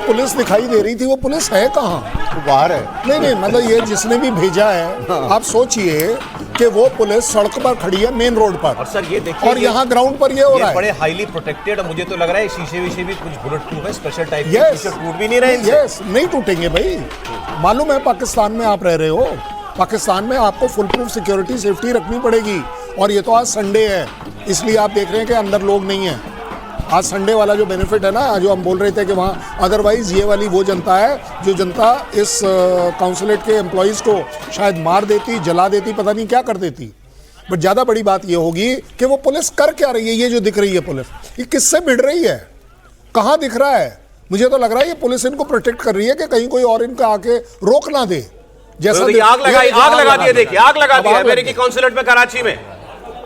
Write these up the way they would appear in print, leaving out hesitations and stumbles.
Police दिखाई दे रही थी, वो पुलिस है कहाँ? वो बाहर है। नहीं नहीं, मतलब ये जिसने भी भेजा है, आप सोचिए कि वो पुलिस सड़क पर खड़ी है, मेन रोड पर, और सर ये देखिए, और यहाँ ग्राउंड पर ये हो रहा है। बड़े हाईली प्रोटेक्टेड, मुझे तो लग रहा है शीशे विशे भी कुछ बुलेट प्रूफ है, स्पेशल टाइप के, यस, शीशे टूट भी नहीं रहे इनसे। यस, नहीं टूटेंगे भाई। मालूम है पाकिस्तान में आप रह रहे हो, पाकिस्तान में आपको फुल प्रूफ सिक्योरिटी सेफ्टी रखनी पड़ेगी। और ये तो आज संडे है, इसलिए आप देख रहे हैं कि अंदर लोग नहीं हैं। आज संडे वाला जो बेनिफिट है ना, जो हम बोल रहे थे कि वहाँ अदरवाइज ये वाली वो जनता है जो जनता इस काउंसलेट के एम्प्लॉयज़ को शायद मार देती, जला देती, पता नहीं क्या कर देती। बट ज़्यादा बड़ी बात ये होगी कि वो पुलिस कर क्या रही है। ये जो दिख रही है पुलिस, ये किससे भिड़ रही है, कहाँ दिख रहा है? मुझे तो लग रहा है ये पुलिस इनको प्रोटेक्ट कर रही है कि कहीं कोई और इनका आके रोक ना दे। जैसा आग लगा दी है, देखिए आग लगा दी है अमेरिकी काउंसलेट में कराची में।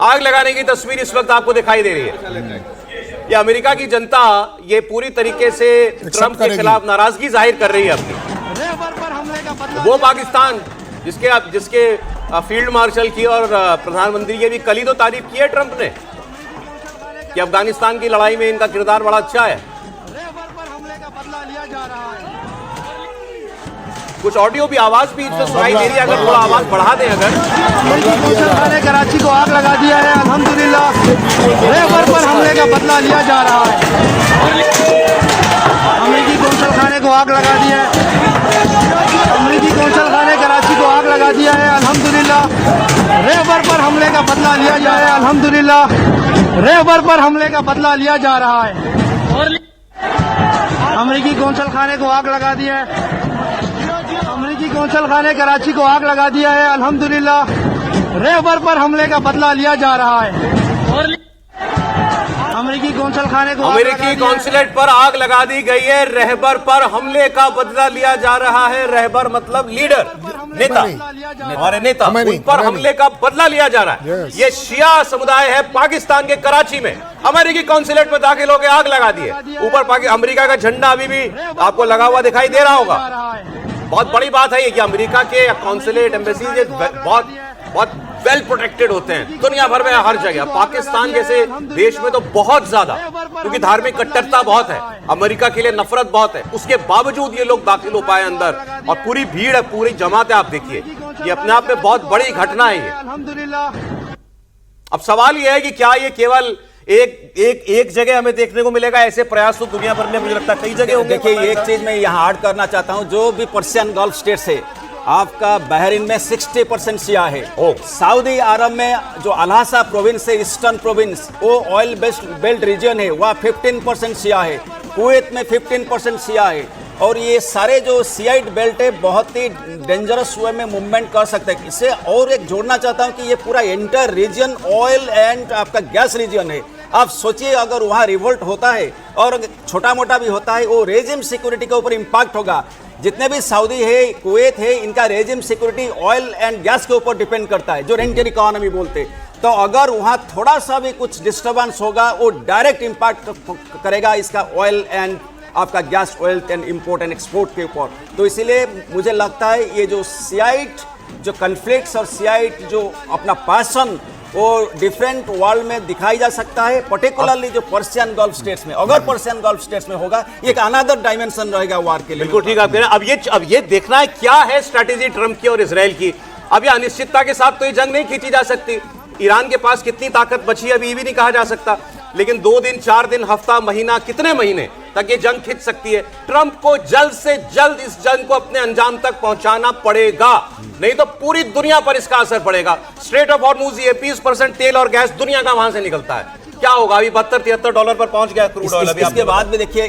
आग लगाने की तस्वीर इस वक्त आपको दिखाई दे रही है। ये अमेरिका की जनता ये पूरी तरीके से ट्रंप के खिलाफ नाराजगी जाहिर कर रही है अपनी। वो पाकिस्तान जिसके फील्ड मार्शल की और प्रधानमंत्री की भी कल ही तो तारीफ की है ट्रंप ने कि अफगानिस्तान की लड़ाई में इनका किरदार बड़ा अच्छा है। कुछ ऑडियो भी, आवाज भी इसमें सुनाई दे रही है, अगर थोड़ा आवाज बढ़ा दें। अगर ने कराची को आग लगा दिया है, अल्हम्दुलिल्लाह रहबर पर हमले का बदला लिया जा रहा है। अमेरिकी कौंसल खाने को आग लगा दिया है, अमेरिकी कौंसल खाने कराची को आग लगा दिया है, अल्हम्दुलिल्लाह रहबर पर हमले का बदला लिया जा रहा है, अल्हम्दुलिल्लाह रहबर पर हमले का बदला लिया जा रहा है। अमेरिकी कौंसल खाने को आग लगा दिया है, अमेरिकी कौंसल खाने कराची को आग लगा दिया है, अल्हम्दुलिल्लाह रहबर पर हमले का बदला लिया जा रहा है। अमेरिकी कौंसल खाने को अमेरिकी कौंसलेट पर आग लगा दी गई है, रहबर पर हमले का बदला लिया जा रहा है। रहबर मतलब लीडर, नेता, हमारे नेता, उन पर हमले का बदला लिया जा रहा है। ये शिया समुदाय है पाकिस्तान के कराची में, अमेरिकी कौंसलेट में दाखिल होकर आग लगा दी है। ऊपर अमेरिका का झंडा अभी भी आपको लगा हुआ दिखाई दे रहा होगा। बहुत बड़ी बात है ये कि अमेरिका के कौंसलेट, एम्बेसी बहुत वेल प्रोटेक्टेड होते हैं दुनिया भर में, हर जगह। पाकिस्तान जैसे देश में तो बहुत ज्यादा, क्योंकि धार्मिक कट्टरता बहुत है, अमेरिका के लिए नफरत बहुत है, उसके बावजूद ये लोग दाखिल हो पाए अंदर, और पूरी भीड़ है, पूरी जमात है। आप देखिए, ये अपने आप में बहुत बड़ी घटना है ये। अब सवाल ये है कि क्या ये केवल एक जगह हमें देखने को मिलेगा? ऐसे प्रयास तो दुनिया भर में मुझे लगता है कई जगह होंगे। देखिए, एक चीज मैं यहाँ ऐड करना चाहता हूँ, जो भी पर्शियन गल्फ स्टेट्स है, आपका बहरीन में 60% शिया है। सऊदी अरब में जो अलासा प्रोविंस है, ईस्टर्न प्रोविंस, वो ऑयल बेल्ट रीजन है, वह 15% शिया है। कुवैत में 15% शिया है। और ये सारे जो शियाइट बेल्ट है बहुत ही डेंजरस वे में मूवमेंट कर सकते हैं। इससे और एक जोड़ना चाहता हूँ कि ये पूरा एंटायर रीजन ऑयल एंड आपका गैस रीजन है। आप सोचिए, अगर वहाँ रिवोल्ट होता है और छोटा मोटा भी होता है, वो रेजिम सिक्योरिटी के ऊपर इम्पैक्ट होगा। जितने भी सऊदी है, कुवैत है, इनका regime security oil and gas के ऊपर डिपेंड करता है, जो रेंटियर इकोनॉमी बोलते। तो अगर वहाँ थोड़ा सा भी कुछ डिस्टर्बेंस होगा, वो डायरेक्ट इम्पैक्ट करेगा इसका ऑयल एंड आपका gas, oil and import and export के ऊपर। तो इसीलिए मुझे लगता है ये जो शियाइट जो कन्फ्लिक्ट्स और शियाइट जो अपना पैशन वो डिफरेंट वर्ल्ड में दिखाई जा सकता है, पर्टिकुलरली जो पर्शियन गल्फ स्टेट्स में। अगर पर्शियन गल्फ स्टेट्स में होगा, एक अनदर डायमेंशन रहेगा वार के लिए। बिल्कुल ठीक आप कह रहे हैं। अब ये देखना है क्या है स्ट्रैटेजी ट्रंप की और इजराइल की। अब ये अनिश्चितता के साथ तो ये जंग नहीं खींची जा सकती। ईरान के पास कितनी ताकत बची है अभी ये भी नहीं कहा जा सकता, लेकिन 2 दिन, 4 दिन, हफ्ता, महीना, कितने महीने तक ये जंग खिंच सकती है। ट्रंप को जल्द से जल्द इस जंग को अपने अंजाम तक पहुंचाना पड़ेगा, नहीं तो पूरी दुनिया पर इसका असर पड़ेगा। स्ट्रेट ऑफ हॉर्मुज, ये 20% तेल और गैस दुनिया का वहां से निकलता है। क्या होगा? अभी $72-73 पर पहुंच गया क्रूड ऑयल। इसके बाद भी देखिए,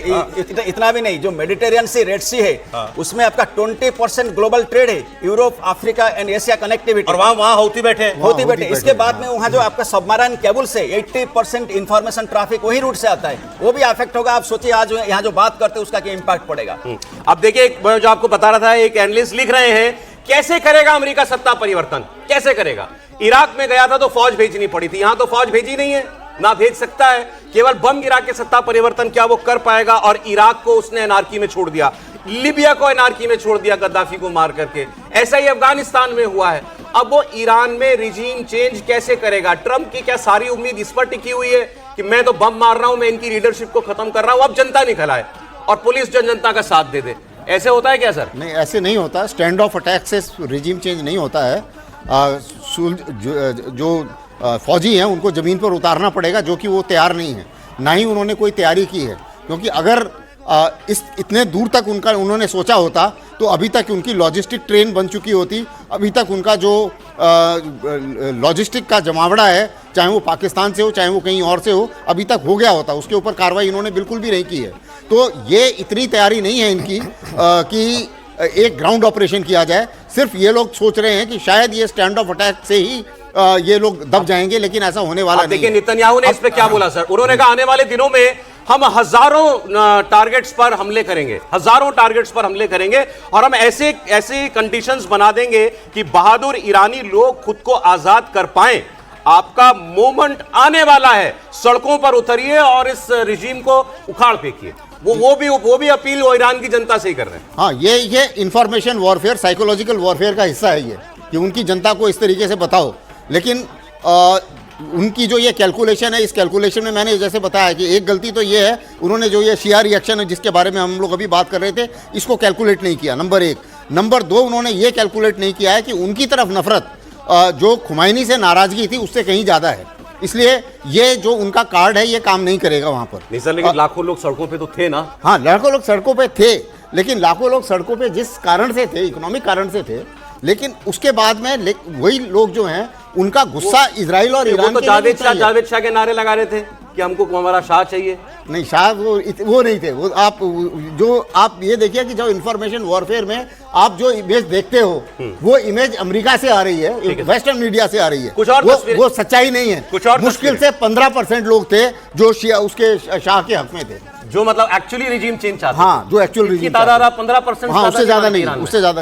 इतना भी नहीं, जो मेडिटेरियन सी, रेड सी है, उसमें आपका 20% ग्लोबल ट्रेड है, Europe, Africa and Asia connectivity, और वहां हौती बैठे। इसके बाद में वहां जो आपका सबमराइन केबल से 80% इंफॉर्मेशन ट्रैफिक वही रूट से आता है, वो भी अफेक्ट होगा। आप सोचिए, आज यहाँ जो बात करते हैं उसका क्या इंपैक्ट पड़ेगा। अब देखिए, मैं जो आपको बता रहा था, एक एनालिस्ट लिख रहे हैं, कैसे करेगा अमेरिका सत्ता परिवर्तन, कैसे करेगा? इराक में गया था तो फौज भेजनी पड़ी थी, यहां तो फौज भेजी नहीं है, ना भेज सकता है। केवल बम गिरा के सत्ता परिवर्तन क्या वो कर पाएगा? और इराक को उसने एनार्की में छोड़ दिया, लिबिया को एनार्की में छोड़ दिया गद्दाफी को मार करके। ऐसा ही अफगानिस्तान में हुआ है। अब वो ईरान में रिजीम चेंज कैसे करेगा? ट्रंप की क्या सारी उम्मीद इस पर टिकी हुई है कि मैं तो बम मार रहा हूं, मैं इनकी लीडरशिप को खत्म कर रहा हूं, अब जनता निकल आए? और पुलिस जनता का साथ दे दे। ऐसे होता है क्या सर? नहीं, ऐसे नहीं होता। स्टैंड ऑफ अटैक से रिजीम चेंज नहीं होता है। जो फौजी हैं उनको ज़मीन पर उतारना पड़ेगा, जो कि वो तैयार नहीं है, ना ही उन्होंने कोई तैयारी की है। क्योंकि अगर इतने दूर तक उन्होंने सोचा होता तो अभी तक उनकी लॉजिस्टिक ट्रेन बन चुकी होती। अभी तक उनका जो लॉजिस्टिक का जमावड़ा है, चाहे वो पाकिस्तान से हो चाहे वो कहीं और से हो, अभी तक हो गया होता। उसके ऊपर कार्रवाई इन्होंने बिल्कुल भी नहीं की है। तो ये इतनी तैयारी नहीं है इनकी कि एक ग्राउंड ऑपरेशन किया जाए। सिर्फ ये लोग सोच रहे हैं कि शायद ये स्टैंड ऑफ अटैक से ही ये लोग दब जाएंगे, लेकिन ऐसा होने वाला नहीं है। देखिए नेतन्याहू ने इस पे क्या बोला सर? उन्होंने कहा आने वाले दिनों में हम हजारों टारगेट्स पर हमले करेंगे, हजारों टारगेट्स पर हमले करेंगे, और हम ऐसे कंडीशंस बना देंगे कि बहादुर ईरानी लोग खुद को आजाद कर पाएं। आपका मोमेंट आने वाला है, सड़कों पर उतरिए और इस रिजीम को उखाड़ फेंकिए। वो भी अपील वो ईरान की जनता से ही कर रहे हैं। हाँ, ये इंफॉर्मेशन वॉरफेयर, साइकोलॉजिकल वॉरफेयर का हिस्सा है ये, कि उनकी जनता को इस तरीके से बताओ। लेकिन उनकी जो ये कैलकुलेशन है, इस कैलकुलेशन में मैंने जैसे बताया कि एक गलती तो ये है, उन्होंने जो ये शिया रिएक्शन है जिसके बारे में हम लोग अभी बात कर रहे थे, इसको कैलकुलेट नहीं किया, नंबर 1। नंबर 2, उन्होंने ये कैलकुलेट नहीं किया है कि उनकी तरफ नफरत जो खुमैनी से नाराजगी थी उससे कहीं ज़्यादा है। इसलिए ये जो उनका कार्ड है ये काम नहीं करेगा वहाँ पर। नहीं सर, लेकिन लाखों लोग सड़कों पे तो थे ना? हाँ, लाखों लोग सड़कों पे थे, लेकिन लाखों लोग सड़कों पे जिस कारण से थे, इकोनॉमिक कारण से थे, लेकिन उसके बाद में वही लोग जो हैं उनका गुस्सा इजराइल और ईरान तो जावेद शाह के नारे लगा रहे थे कि हमको हमारा शाह चाहिए। नहीं, शाह वो नहीं थे। वो आप ये देखिए कि जो इंफॉर्मेशन वॉरफेयर में आप जो इमेज देखते हो, वो इमेज अमेरिका से आ रही है, वेस्टर्न मीडिया से आ रही है। कुछ और वो सच्चाई नहीं है। कुछ और मुश्किल से 15% लोग थे जो उसके शाह के हक में थे, जो मतलब एक्चुअली रिजीम चेंज चाहते। हाँ, जो एक्चुअल रिजीम 15%। हाँ, उससे ज्यादा नहीं, उससे ज्यादा